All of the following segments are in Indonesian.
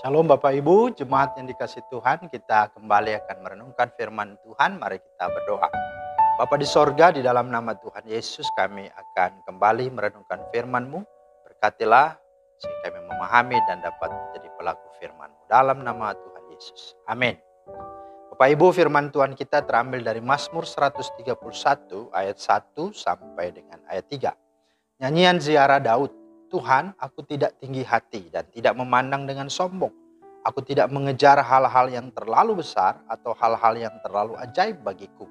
Shalom Bapak Ibu, jemaat yang dikasih Tuhan, kita kembali akan merenungkan firman Tuhan. Mari kita berdoa. Bapa di sorga, di dalam nama Tuhan Yesus, kami akan kembali merenungkan firman-Mu. Berkatilah sehingga kami memahami dan dapat menjadi pelaku firman-Mu. Dalam nama Tuhan Yesus. Amin. Bapak Ibu, firman Tuhan kita terambil dari Mazmur 131 ayat 1 sampai dengan ayat 3. Nyanyian ziarah Daud. Tuhan, aku tidak tinggi hati dan tidak memandang dengan sombong. Aku tidak mengejar hal-hal yang terlalu besar atau hal-hal yang terlalu ajaib bagiku.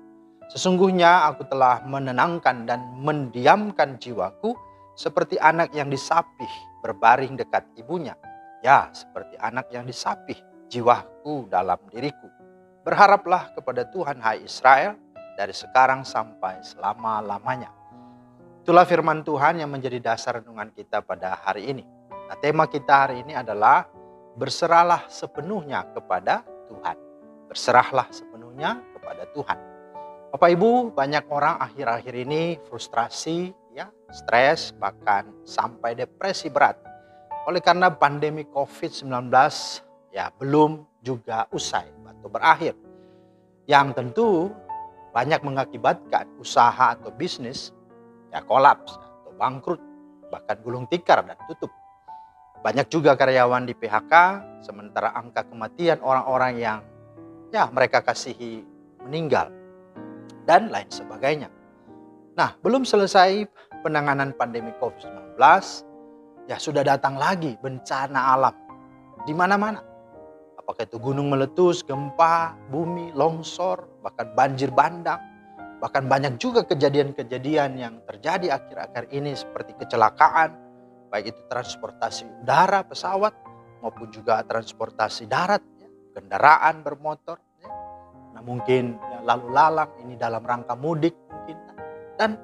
Sesungguhnya aku telah menenangkan dan mendiamkan jiwaku seperti anak yang disapih berbaring dekat ibunya. Ya, seperti anak yang disapih jiwaku dalam diriku. Berharaplah kepada Tuhan, hai Israel, dari sekarang sampai selama-lamanya. Itulah firman Tuhan yang menjadi dasar renungan kita pada hari ini. Nah, tema kita hari ini adalah berserahlah sepenuhnya kepada Tuhan. Berserahlah sepenuhnya kepada Tuhan. Bapak Ibu, banyak orang akhir-akhir ini frustrasi, stres, bahkan sampai depresi berat. Oleh karena pandemi COVID-19 belum juga usai atau berakhir. Yang tentu banyak mengakibatkan usaha atau bisnis kolaps atau bangkrut, bahkan gulung tikar dan tutup. Banyak juga karyawan di PHK, sementara angka kematian orang-orang yang mereka kasihi meninggal, dan lain sebagainya. Nah, belum selesai penanganan pandemi COVID-19, sudah datang lagi bencana alam di mana-mana. Apakah itu gunung meletus, gempa, bumi, longsor, bahkan banjir bandang. Bahkan banyak juga kejadian-kejadian yang terjadi akhir-akhir ini seperti kecelakaan, baik itu transportasi udara, pesawat, maupun juga transportasi darat, kendaraan bermotor. Nah, mungkin lalu lalang ini dalam rangka mudik mungkin. Dan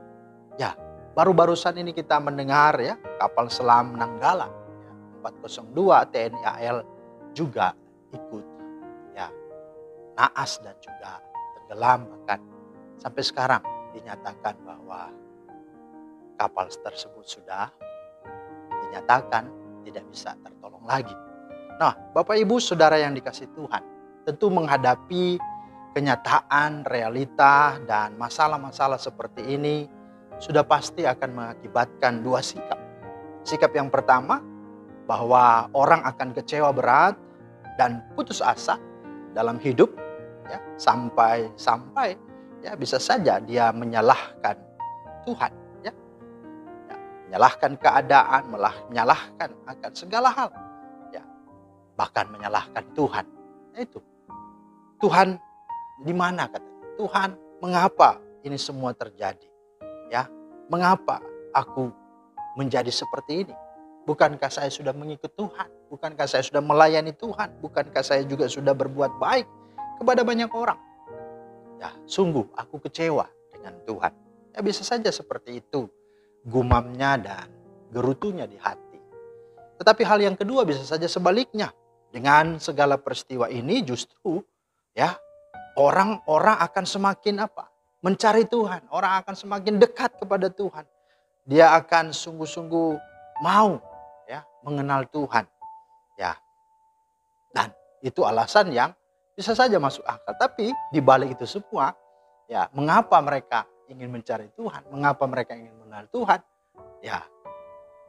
baru-barusan ini kita mendengar kapal selam Nanggala 402 TNI AL juga ikut naas dan juga tenggelam, bahkan sampai sekarang dinyatakan bahwa kapal tersebut sudah dinyatakan tidak bisa tertolong lagi. Nah, Bapak Ibu Saudara yang dikasih Tuhan, tentu menghadapi kenyataan, realita, dan masalah-masalah seperti ini sudah pasti akan mengakibatkan dua sikap. Sikap yang pertama, bahwa orang akan kecewa berat dan putus asa dalam hidup, sampai bisa saja dia menyalahkan Tuhan, menyalahkan keadaan, menyalahkan akan segala hal, bahkan menyalahkan Tuhan. Itu Tuhan di mana katanya? Tuhan, mengapa ini semua terjadi? Mengapa aku menjadi seperti ini? Bukankah saya sudah mengikut Tuhan? Bukankah saya sudah melayani Tuhan? Bukankah saya juga sudah berbuat baik kepada banyak orang? Sungguh aku kecewa dengan Tuhan. Bisa saja seperti itu gumamnya dan gerutunya di hati. Tetapi hal yang kedua bisa saja sebaliknya. Dengan segala peristiwa ini justru orang-orang akan semakin mencari Tuhan. Orang akan semakin dekat kepada Tuhan. Dia akan sungguh-sungguh mau mengenal Tuhan. Dan itu alasan yang bisa saja masuk akal. Tapi di balik itu semua, mengapa mereka ingin mencari Tuhan? Mengapa mereka ingin mengenal Tuhan?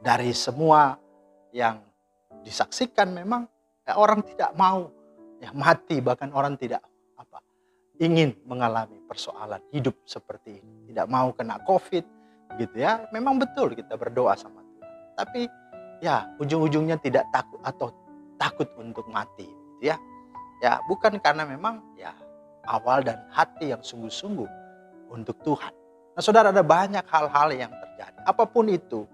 Dari semua yang disaksikan memang orang tidak mau mati, bahkan orang tidak ingin mengalami persoalan hidup seperti ini. Tidak mau kena COVID, gitu ya. Memang betul kita berdoa sama Tuhan. Tapi ujung-ujungnya tidak takut atau takut untuk mati, gitu ya. Bukan karena memang awal dan hati yang sungguh-sungguh untuk Tuhan. Nah, saudara, ada banyak hal-hal yang terjadi. Apapun itu,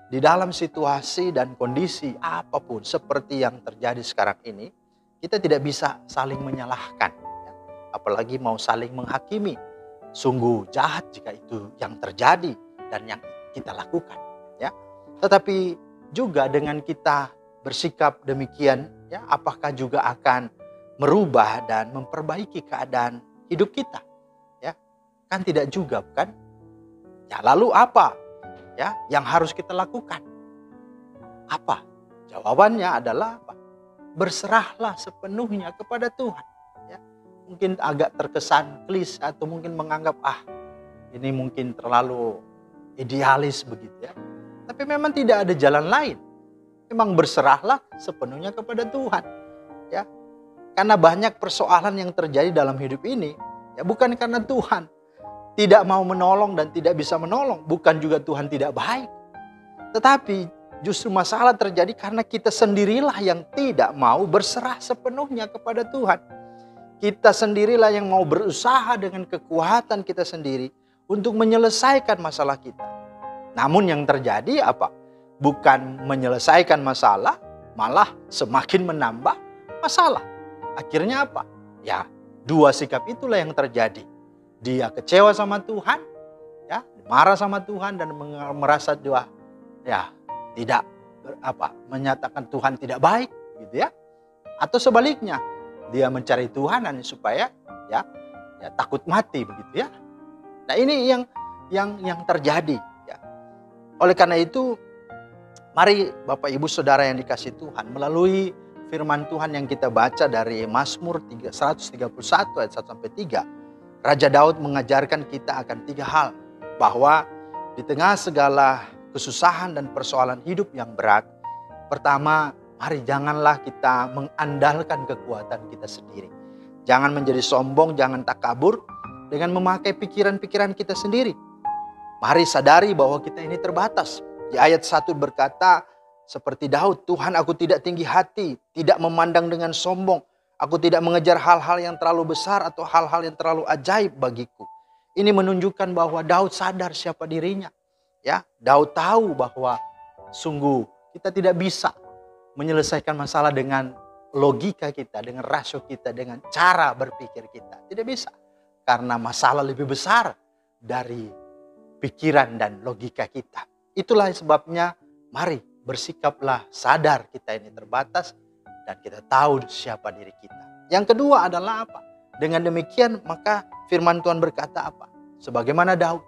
di dalam situasi dan kondisi apapun seperti yang terjadi sekarang ini, kita tidak bisa saling menyalahkan, apalagi mau saling menghakimi. Sungguh jahat jika itu yang terjadi dan yang kita lakukan, Tetapi juga dengan kita bersikap demikian, apakah juga akan merubah dan memperbaiki keadaan hidup kita? Kan tidak juga, bukan? Lalu apa yang harus kita lakukan? Apa? Jawabannya adalah apa? berserahlah sepenuhnya kepada Tuhan. Ya, mungkin agak terkesan klise atau mungkin menganggap ini mungkin terlalu idealis begitu ya. Tapi memang tidak ada jalan lain. Memang berserahlah sepenuhnya kepada Tuhan. Ya, karena banyak persoalan yang terjadi dalam hidup ini, ya bukan karena Tuhan tidak mau menolong dan tidak bisa menolong, bukan juga Tuhan tidak baik. Tetapi justru masalah terjadi karena kita sendirilah yang tidak mau berserah sepenuhnya kepada Tuhan. Kita sendirilah yang mau berusaha dengan kekuatan kita sendiri untuk menyelesaikan masalah kita. Namun yang terjadi apa? Bukan menyelesaikan masalah, malah semakin menambah masalah. Akhirnya apa? Ya, dua sikap itulah yang terjadi. Dia kecewa sama Tuhan, ya, marah sama Tuhan dan merasa dia tidak menyatakan Tuhan tidak baik, gitu ya. Atau sebaliknya, dia mencari Tuhan hanya supaya ya takut mati begitu ya. Nah, ini yang terjadi ya. Oleh karena itu, mari Bapak Ibu Saudara yang dikasihi Tuhan, melalui firman Tuhan yang kita baca dari Mazmur 131 ayat 1 sampai 3, Raja Daud mengajarkan kita akan 3 hal, bahwa di tengah segala kesusahan dan persoalan hidup yang berat, pertama, mari janganlah kita mengandalkan kekuatan kita sendiri. Jangan menjadi sombong, jangan takabur dengan memakai pikiran-pikiran kita sendiri. Mari sadari bahwa kita ini terbatas. Di ayat 1 berkata, seperti Daud, Tuhan, aku tidak tinggi hati, tidak memandang dengan sombong. Aku tidak mengejar hal-hal yang terlalu besar atau hal-hal yang terlalu ajaib bagiku. Ini menunjukkan bahwa Daud sadar siapa dirinya. Ya, Daud tahu bahwa sungguh kita tidak bisa menyelesaikan masalah dengan logika kita, dengan rasio kita, dengan cara berpikir kita. Tidak bisa. Karena masalah lebih besar dari pikiran dan logika kita. Itulah sebabnya mari bersikaplah sadar kita ini terbatas dan kita tahu siapa diri kita. Yang kedua adalah apa? Dengan demikian maka firman Tuhan berkata apa? Sebagaimana Daud,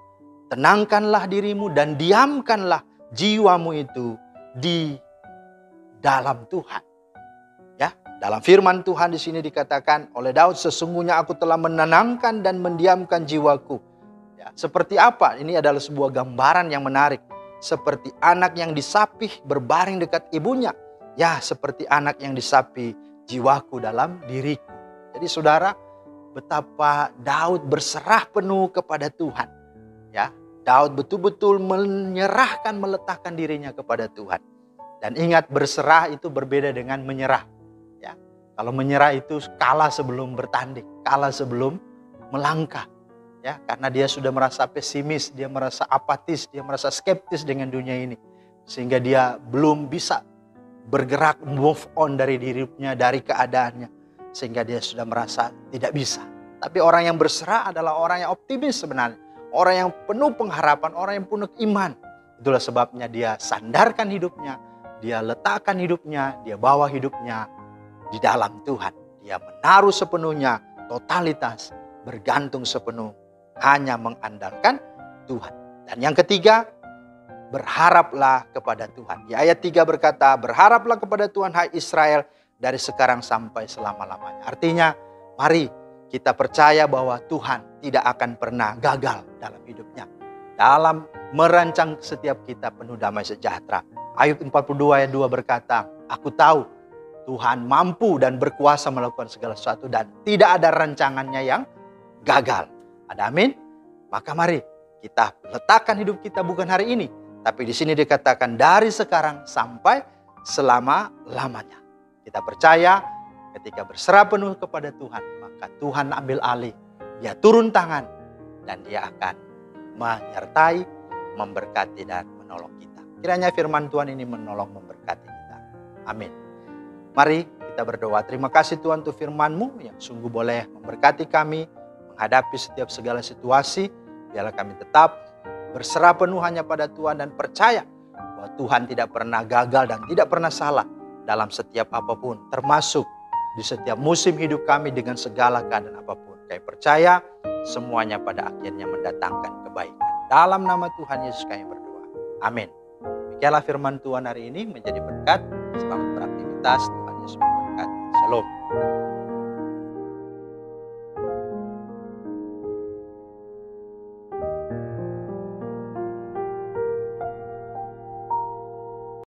tenangkanlah dirimu dan diamkanlah jiwamu itu di dalam Tuhan. Ya, dalam firman Tuhan di sini dikatakan oleh Daud, sesungguhnya aku telah menenangkan dan mendiamkan jiwaku. Ya, seperti apa? Ini adalah sebuah gambaran yang menarik. Seperti anak yang disapih berbaring dekat ibunya. Ya, seperti anak yang disapih jiwaku dalam diriku. Jadi saudara, betapa Daud berserah penuh kepada Tuhan. Ya, Daud betul-betul menyerahkan, meletakkan dirinya kepada Tuhan. Dan ingat, berserah itu berbeda dengan menyerah. Ya, kalau menyerah itu kalah sebelum bertanding, kalah sebelum melangkah. Ya, karena dia sudah merasa pesimis, dia merasa apatis, dia merasa skeptis dengan dunia ini. Sehingga dia belum bisa bergerak, move on dari dirinya, dari keadaannya. Sehingga dia sudah merasa tidak bisa. Tapi orang yang berserah adalah orang yang optimis sebenarnya. Orang yang penuh pengharapan, orang yang penuh iman. Itulah sebabnya dia sandarkan hidupnya, dia letakkan hidupnya, dia bawa hidupnya di dalam Tuhan. Dia menaruh sepenuhnya, totalitas, bergantung sepenuh, hanya mengandalkan Tuhan. Dan yang ketiga, berharaplah kepada Tuhan. Di ayat 3 berkata, berharaplah kepada Tuhan hai Israel dari sekarang sampai selama-lamanya. Artinya, mari kita percaya bahwa Tuhan tidak akan pernah gagal dalam hidupnya. Dalam merancang setiap kita penuh damai sejahtera. Ayub 42 ayat 2 berkata, aku tahu Tuhan mampu dan berkuasa melakukan segala sesuatu dan tidak ada rancangannya yang gagal. Ada amin? Maka mari kita letakkan hidup kita bukan hari ini, tapi di sini dikatakan dari sekarang sampai selama-lamanya. Kita percaya ketika berserah penuh kepada Tuhan, maka Tuhan ambil alih, dia turun tangan dan dia akan menyertai, memberkati dan menolong kita. Kiranya firman Tuhan ini menolong, memberkati kita. Amin. Mari kita berdoa. Terima kasih Tuhan untuk firman-Mu yang sungguh boleh memberkati kami, menghadapi setiap segala situasi. Biarlah kami tetap berserah penuh hanya pada Tuhan dan percaya bahwa Tuhan tidak pernah gagal dan tidak pernah salah dalam setiap apapun, termasuk di setiap musim hidup kami dengan segala keadaan apapun. Kami percaya semuanya pada akhirnya mendatangkan kebaikan. Dalam nama Tuhan Yesus kami berdoa. Amin. Demikianlah firman Tuhan hari ini menjadi berkat. Selamat beraktivitas. Tuhan Yesus memberkati. Shalom.